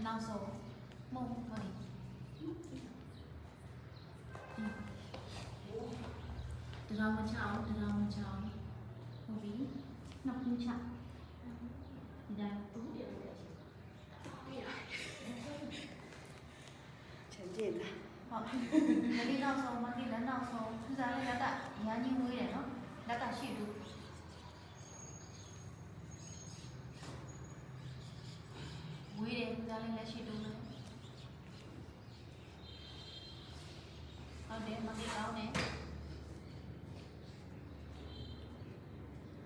နောက်ဆုံးမုံမလေးတရားမချအောင်ဟုတ်ပြီနောက်ခုချဒီတိုင်းတူ陈建的。ဟုတ်မလေးနောက်ဆုံးမလေးလက်နောက်ဆုံးသူစားလေးလက်ကညာကြီးဝေးတယ်နော်လက်ကရှိတူဝေးတယ်သူစားလေးလက်ရှိတူလို့ဟုတ်တယ်မလေးကောင်းတယ်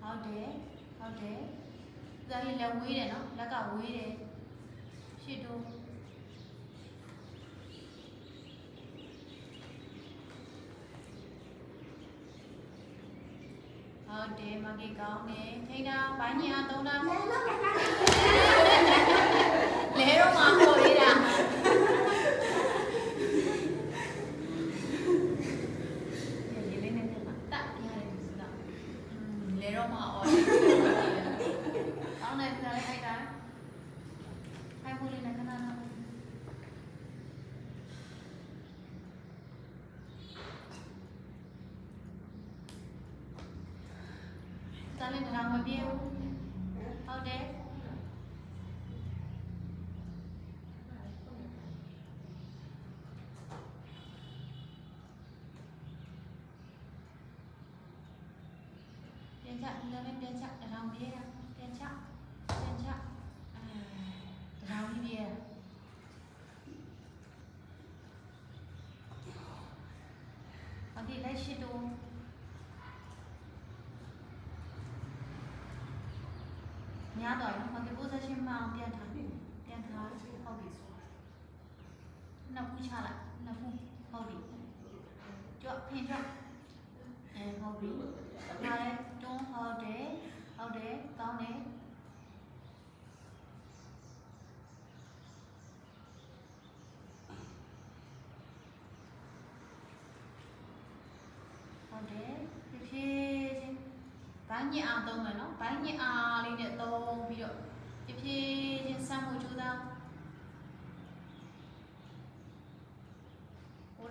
ဟုတ်တယ်သူစားလေးလက်ဝေးတယ်နော်လက်ကဝေးတယ်ရှိတူဟုတ်တယ်မကြီးကောင်းတယ်ထိန်းတာဘိုင်းကြီးအားသုံးတာလဲတော့မှာပေါ်ရတာရေလေးနဲ့တက်ရတယ်ဒီစတော့လဲတော့မှာအော်ကောင်းတယ်ဒါလေးအိုက်တာအိုက်ဖို့လေးနဲ့ခဏနာဒါလေးတော့မပြေဘူးဟုတ်တယ်ပြန်ချဒါလေးပြန်ချတောင်ပြေးတာပြန်ချတောင်ပြေးတာဟုတ်ဒီလက်ရှိတော့များတော့နော် multi position မအောင်ပြန်ထားဟုတ်ပြီနှစ်ခုချလိုက်နှစ်ခုဟုတ်ပြီကြွဖင်ကြွဟုတ်ပြီဒါလည်းတွန်းဟုတ်တယ်ကောင်းတယ်ဟုတ်တယ်ဖြည်းချင်းဘိုင်းညစ်အောင်သုံးမယ်နော်ဘိုင်းညစ်အားလေးနဲ့သုံးပြီးတော့ဖြည်းချင်းစမ်းမှုကြိုးစား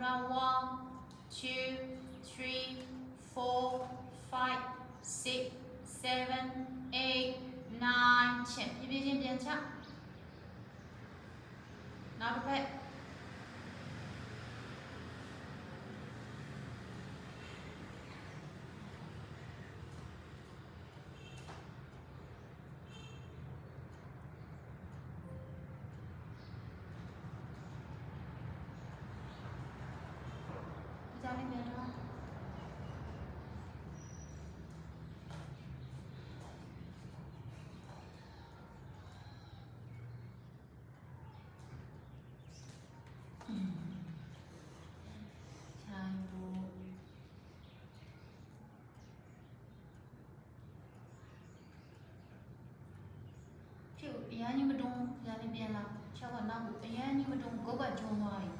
1 2 3 4 5 6 7 8 9 10ဖြည်းဖြည်းချင်းပြန်ချနောက်တစ်ဖက်လေးပြန်တော့ဖြစ်အရန်ကြီးမတွန်းဒါလေးပြန်လာ6ကနောက်ကိုအရန်ကြီးမတွန်းကုတ်ကကျွန်းသွားပြီ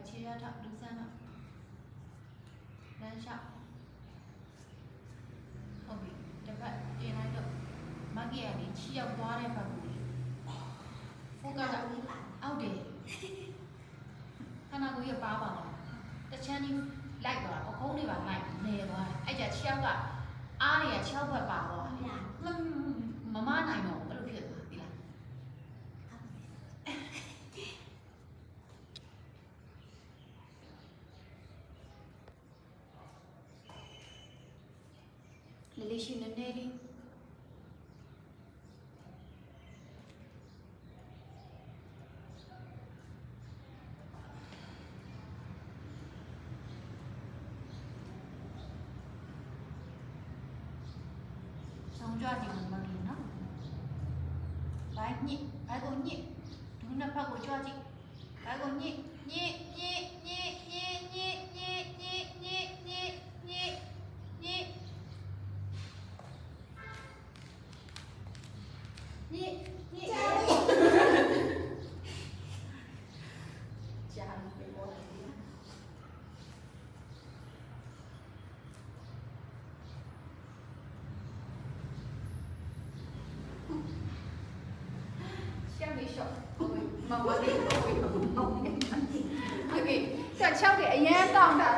ခြေရထလူစမ်းတော့လမ်းလျှောက်ဟုတ်ပြီတစ်ဖက်ပြင်လိုက်တော့မကြီးရလေးချီရောက်သွားတဲ့ဘက်ကိုဖိုကတ်အောက်တယ်ခဏကိုရပါပါလားတချမ်းကြီးလိုက်သွားပခုံးတွေပါလိုက်နေသွားတယ်အဲ့ကြ6ကအားတွေက6ဘက်ပါသွားမမနိုင်တော့ဘယ်လိုဖြစ်သွားပြီလားလေးရှိနေနေလေးဆောင်ကြကြည့်မှမလို့နော်ဘိုင်းညစ်ဘိုင်းကိုညစ်ဒုနှစ်ဖက်ကိုကြွကြည့်ဘိုင်းကိုညစ်ညစ်ညစ်ညစ်ညစ်ညစ်ညစ်ညစ်ညစ်ညစ်ညစ်ညစ်你家里给我的。မမလေးတော့ဟုတ်ကဲ့ချက်ချောက်တယ်အရန်တောင်းတာ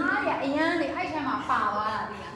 အားရအရန်လေအဲ့ထဲမှာပါသွားတာဒီလား